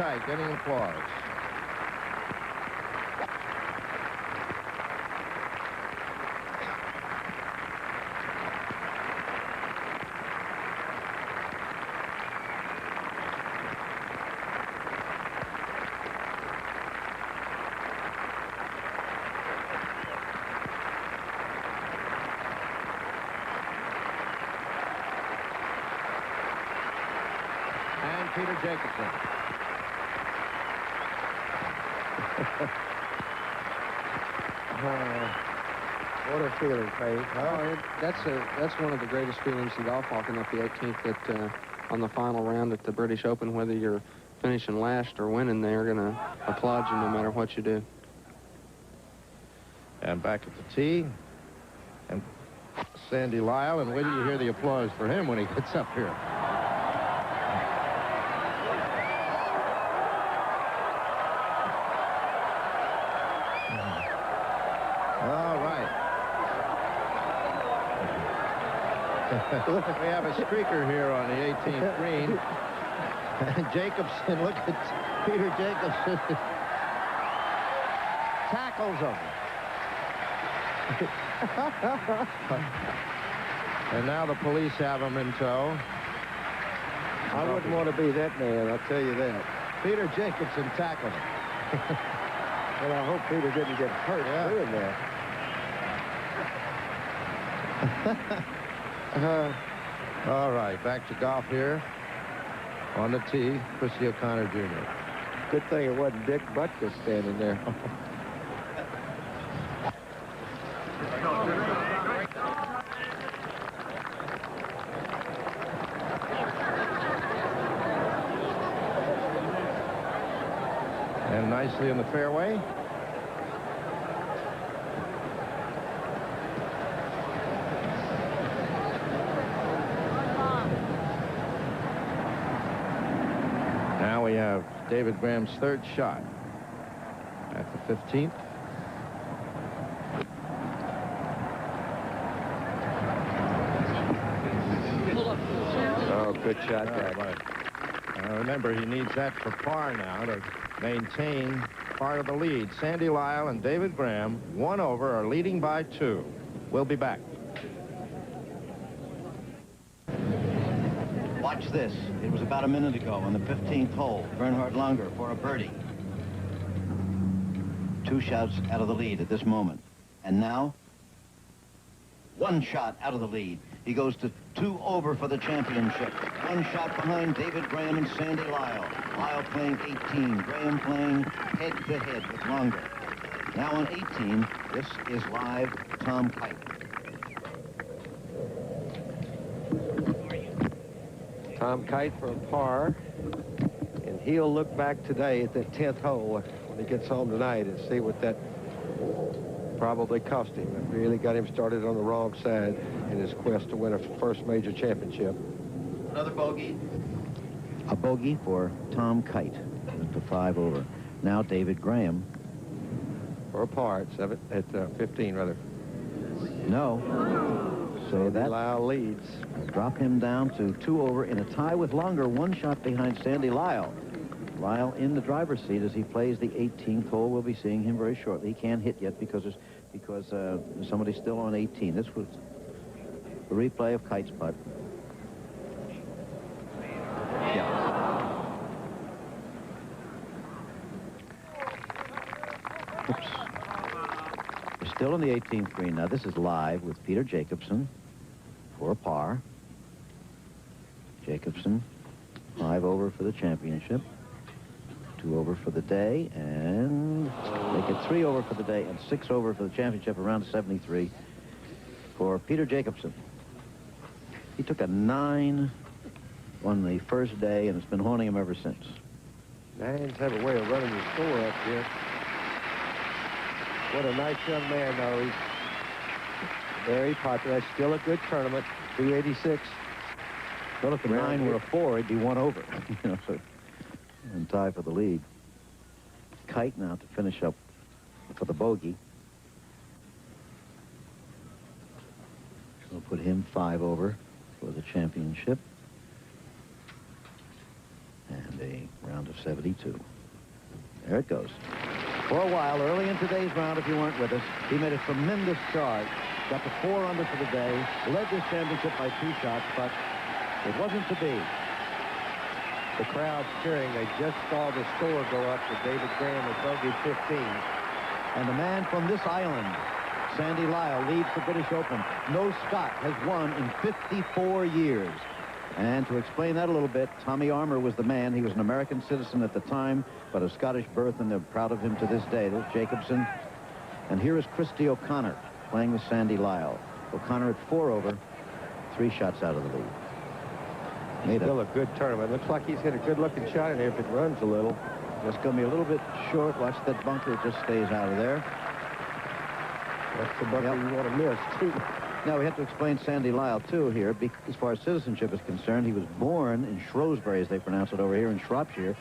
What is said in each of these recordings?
Kite getting applause. Peter Jacobsen. What a feeling, Craig. Oh, that's one of the greatest feelings in golf, walking up the 18th that on the final round at the British Open, whether you're finishing last or winning, they're going to applaud you no matter what you do. And back at the tee, and Sandy Lyle, and wait till you hear the applause for him when he gets up here. We have a streaker here on the 18th green. And Jacobsen, look at Peter Jacobsen. Tackles him. And now the police have him in tow. I wouldn't want to be that man, I'll tell you that. Peter Jacobsen tackled him. Well, I hope Peter didn't get hurt doing that. All right, back to golf here. On the tee, Chrissy O'Connor Jr. Good thing it wasn't Dick Butkus standing there. And nicely in the fairway. Now we have David Graham's third shot at the 15th. Oh, good shot, Jack. Remember, he needs that for par now to maintain part of the lead. Sandy Lyle and David Graham, 1 over, are leading by 2. We'll be back. Watch this. It was about a minute ago on the 15th hole. Bernhard Langer for a birdie. 2 shots out of the lead at this moment. And now, 1 shot out of the lead. He goes to 2 over for the championship. 1 shot behind David Graham and Sandy Lyle. Lyle playing 18. Graham playing head-to-head with Langer. Now on 18, this is live Tom Kite. Tom Kite for a par. And he'll look back today at that 10th hole when he gets home tonight and see what that probably cost him. It really got him started on the wrong side in his quest to win a first major championship. Another bogey. A bogey for Tom Kite to 5 over. Now David Graham. For a par at 15, rather. No. So that Lyle leads. Drop him down to 2 over in a tie with Langer, 1 shot behind Sandy Lyle. Lyle in the driver's seat as he plays the 18th hole. We'll be seeing him very shortly. He can't hit yet because somebody's still on 18. This was the replay of Kite's putt. Yeah. Oops. We're still on the 18th green. Now this is live with Peter Jacobsen for a par. Jacobsen 5 over for the championship. 2 over for the day, and make it 3 over for the day and 6 over for the championship around 73 for Peter Jacobsen. He took a 9 on the first day, and it's been haunting him ever since. 9s have a way of running your score up here. What a nice young man, though. He's very popular. It's still a good tournament. 286. Well, if the 9 were a 4, he'd be 1 over. You know, so, and tie for the lead. Kite now to finish up for the bogey. We'll put him 5 over for the championship. And a round of 72. There it goes. For a while, early in today's round, if you weren't with us, he made a tremendous charge. Got to 4 under for the day. Led this championship by 2 shots, but it wasn't to be. The crowd cheering. They just saw the score go up to David Graham at bogey 15. And the man from this island, Sandy Lyle, leads the British Open. No Scot has won in 54 years. And to explain that a little bit, Tommy Armour was the man. He was an American citizen at the time, but of Scottish birth, and they're proud of him to this day. There's Jacobson. And here is Christy O'Connor playing with Sandy Lyle. O'Connor at 4 over, 3 shots out of the lead. Still a good tournament. Looks like he's hit a good-looking shot in here if it runs a little. Just going to be a little bit short. Watch that bunker. It just stays out of there. That's the bunker you want to miss, too. Now, we have to explain Sandy Lyle, too, here. As far as citizenship is concerned, he was born in Shrewsbury, as they pronounce it over here, in Shropshire.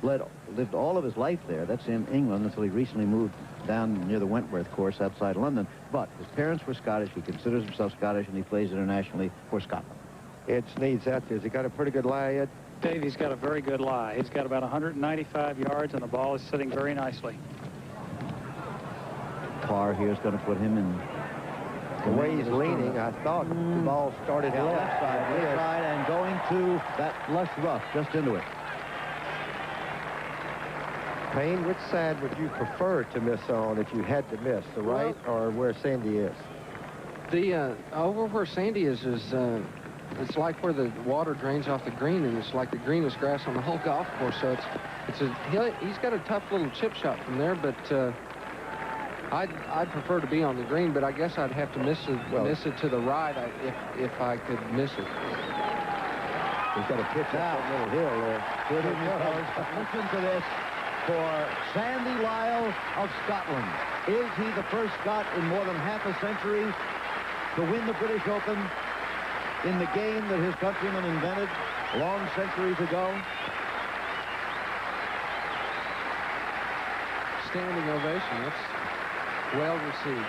Lived all of his life there. That's in England until he recently moved down near the Wentworth course outside London. But his parents were Scottish. He considers himself Scottish, and he plays internationally for Scotland. Ed Sneed's out there. Has he got a pretty good lie, Ed? Dave, he's got a very good lie. He's got about 195 yards, and the ball is sitting very nicely. Par here is going to put him in. The way he's leaning, I thought the ball started left side, and going to that flush rough, just into it. Payne, which side would you prefer to miss on if you had to miss, the right or where Sandy is? The over where Sandy is it's like where the water drains off the green, and it's like the greenest grass on the whole golf course. So he's got a tough little chip shot from there, but I'd prefer to be on the green, but I guess I'd have to miss it to the right if I could miss it. He's got to pitch out that little hill there. Listen to this for Sandy Lyle of Scotland. Is he the first Scot in more than half a century to win the British Open in the game that his countrymen invented long centuries ago? Standing ovation. That's well received.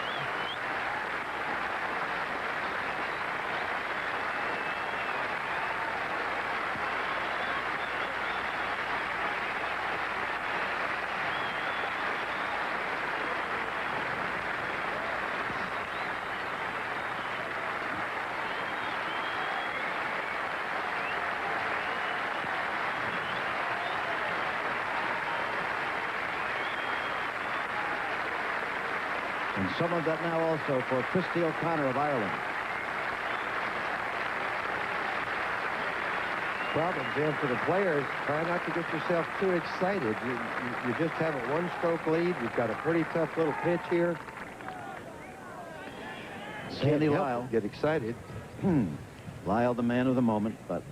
And some of that now also for Christy O'Connor of Ireland. Problem, Jim, for the players, try not to get yourself too excited. You just have a one-stroke lead. You've got a pretty tough little pitch here. Sandy Lyle. Get excited. Lyle, the man of the moment, but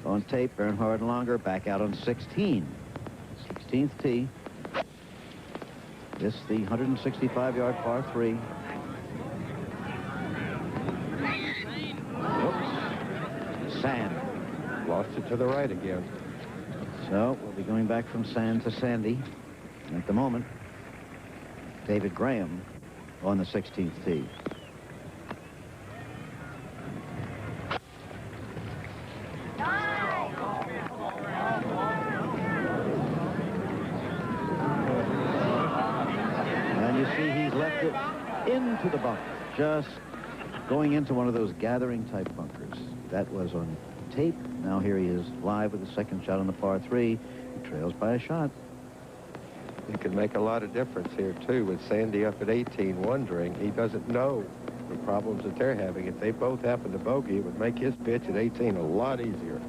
on tape, Bernhard Longer back out on 16. 16th tee. This the 165-yard par 3. Whoops. Sand. Lost it to the right again. So we'll be going back from Sand to Sandy. At the moment, David Graham on the 16th tee. Into the bunker, just going into one of those gathering type bunkers. That was on tape. Now here he is live with the second shot on the par 3. He trails by a shot. It could make a lot of difference here too, with Sandy up at 18 wondering. He doesn't know the problems that they're having. If they both happen to bogey, it would make his pitch at 18 a lot easier.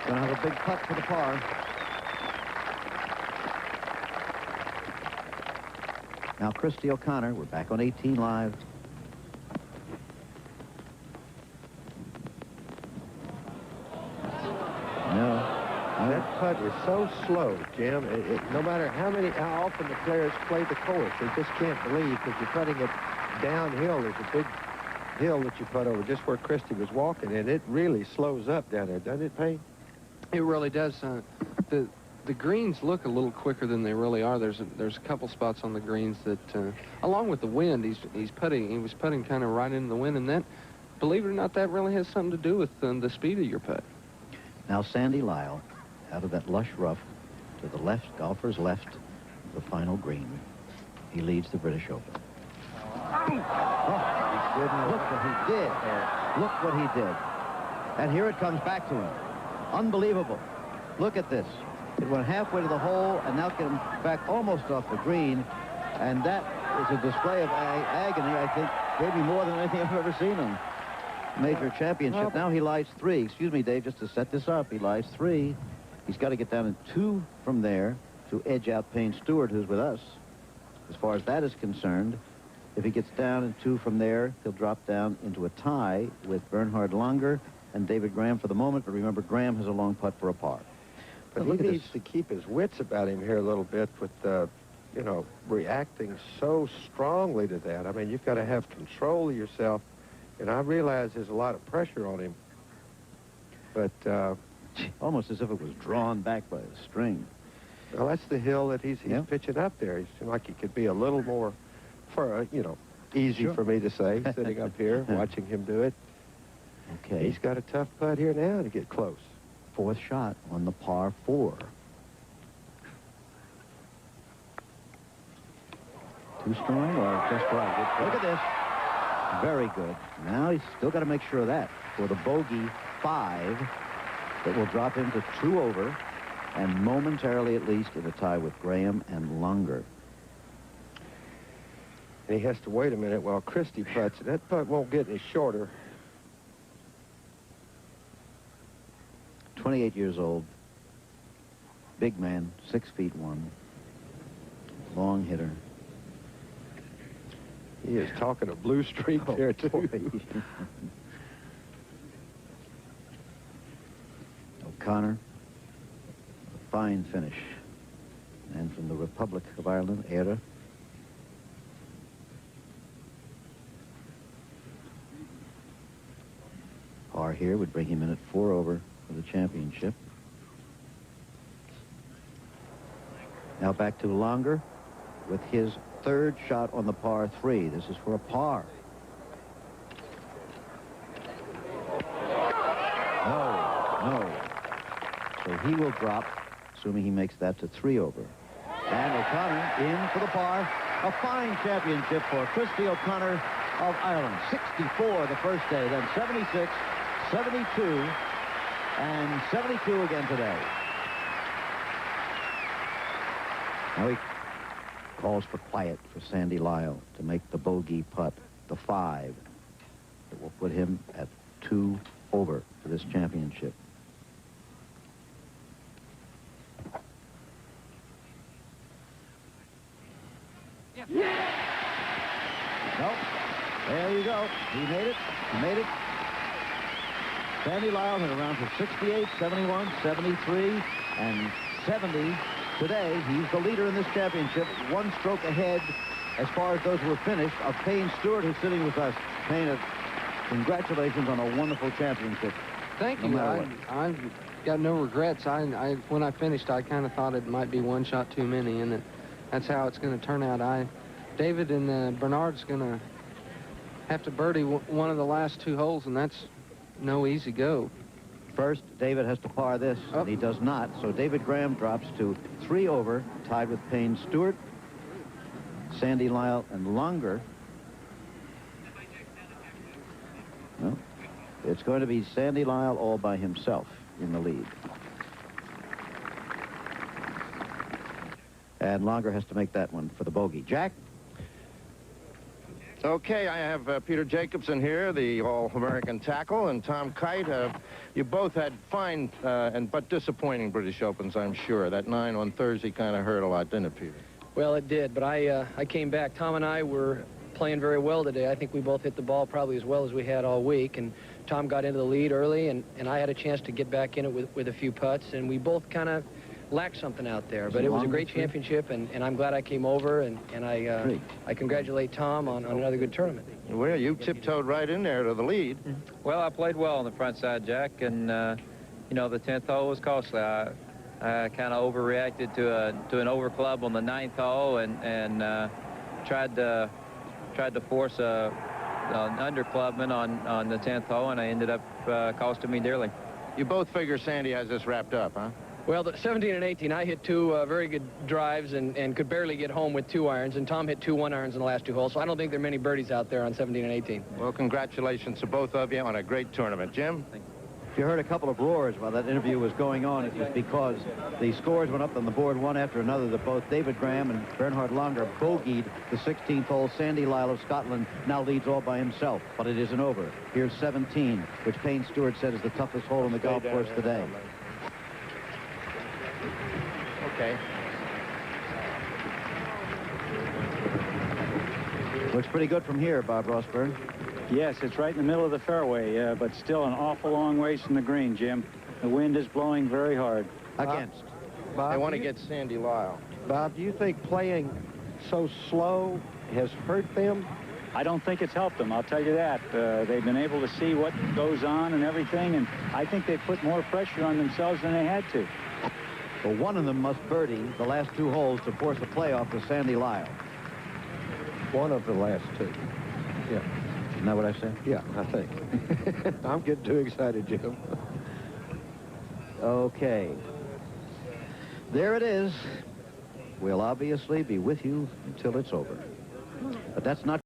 Gonna have a big putt for the par. Now Christy O'Connor, we're back on 18 live. No. That putt is so slow, Jim. No matter how often the players play the course, they just can't believe because you're putting it downhill. There's a big hill that you put over just where Christy was walking, and it really slows up down there, doesn't it, Payne? It really does. The the greens look a little quicker than they really are. There's a couple spots on the greens that, along with the wind, he was putting kind of right into the wind, and that, believe it or not, that really has something to do with the speed of your putt. Now Sandy Lyle, out of that lush rough, to the left, golfer's left, the final green. He leads the British Open. Oh, look what he did. Look what he did. And here it comes back to him. Unbelievable. Look at this. It went halfway to the hole and now came back almost off the green. And that is a display of agony, I think, maybe more than anything I've ever seen him. Major championship. Now he lies 3. Excuse me, Dave, just to set this up. He lies 3. He's got to get down in 2 from there to edge out Payne Stewart, who's with us. As far as that is concerned, if he gets down in 2 from there, he'll drop down into a tie with Bernhard Langer and David Graham for the moment. But remember, Graham has a long putt for a par. But he needs to keep his wits about him here a little bit with, you know, reacting so strongly to that. I mean, you've got to have control of yourself. And I realize there's a lot of pressure on him. But almost as if it was drawn back by a string. Well, that's the hill that he's pitching up there. He seemed like he could be a little more, you know, easy for me to say, sitting up here, watching him do it. Okay. He's got a tough putt here now to get close. 4th shot on the par 4. Too strong or just right? Look at this. Very good. Now he's still got to make sure of that for the bogey 5 that will drop him to 2 over and momentarily at least in a tie with Graham and Langer. And he has to wait a minute while Christie putts. That putt won't get any shorter. 28 years old. Big man, 6'1". Long hitter. He is talking a blue streak there, too. O'Connor, a fine finish. And from the Republic of Ireland, Éire. Par here would bring him in at 4 over for the championship. Now back to Langer with his 3rd shot on the par 3. This is for a par. No. So he will drop, assuming he makes that to 3 over. And O'Connor in for the par. A fine championship for Christie O'Connor of Ireland. 64 the first day, then 76, 72, and 72 again today. Now he calls for quiet for Sandy Lyle to make the bogey putt, the 5. That will put him at 2 over for this championship. Nope. There you go. He made it. He made it. Sandy Lyle had around for 68, 71, 73, and 70. Today, he's the leader in this championship, 1 stroke ahead as far as those who have finished of Payne Stewart, who's sitting with us. Payne, congratulations on a wonderful championship. Thank you. I've got no regrets. When I finished, I kind of thought it might be 1 shot too many, and that's how it's going to turn out. David and Bernard's going to have to birdie one of the last 2 holes, and that's no easy go. First, David has to par this, and he does not. So David Graham drops to 3 over, tied with Payne Stewart, Sandy Lyle, and Langer. Well, it's going to be Sandy Lyle all by himself in the lead. And Langer has to make that one for the bogey. Jack? Okay, I have Peter Jacobsen here, the All-American tackle, and Tom Kite. You both had fine but disappointing British Opens, I'm sure. That 9 on Thursday kind of hurt a lot, didn't it, Peter? Well, it did, but I came back. Tom and I were playing very well today. I think we both hit the ball probably as well as we had all week, and Tom got into the lead early, and I had a chance to get back in it with a few putts, and we both kind of lacked something out there. But it was a great championship, and I'm glad I came over, and I congratulate Tom on another good tournament. Well, you tiptoed right in there to the lead. Well, I played well on the front side, Jack, and, you know, the 10th hole was costly. I kind of overreacted to an over club on the 9th hole and tried to force an underclubman on the 10th hole, and I ended up costing me dearly. You both figure Sandy has this wrapped up, huh? Well, the 17 and 18, I hit two very good drives and could barely get home with 2 irons, and Tom hit 2 1-irons in the last 2 holes, so I don't think there are many birdies out there on 17 and 18. Well, congratulations to both of you on a great tournament. Jim? If you heard a couple of roars while that interview was going on, it was because the scores went up on the board one after another that both David Graham and Bernhard Langer bogeyed the 16th hole. Sandy Lyle of Scotland now leads all by himself, but it isn't over. Here's 17, which Payne Stewart said is the toughest hole on the golf course today. Okay. Looks pretty good from here, Bob Rossburn. Yes, it's right in the middle of the fairway, but still an awful long ways from the green, Jim. The wind is blowing very hard. Against. Bob, They want to get Sandy Lyle. Bob, do you think playing so slow has hurt them? I don't think it's helped them, I'll tell you that. They've been able to see what goes on and everything, and I think they put more pressure on themselves than they had to. Well, one of them must birdie the last 2 holes to force a playoff to Sandy Lyle. One of the last 2. Yeah. Isn't that what I said? Yeah, I think. I'm getting too excited, Jim. Okay. There it is. We'll obviously be with you until it's over. But that's not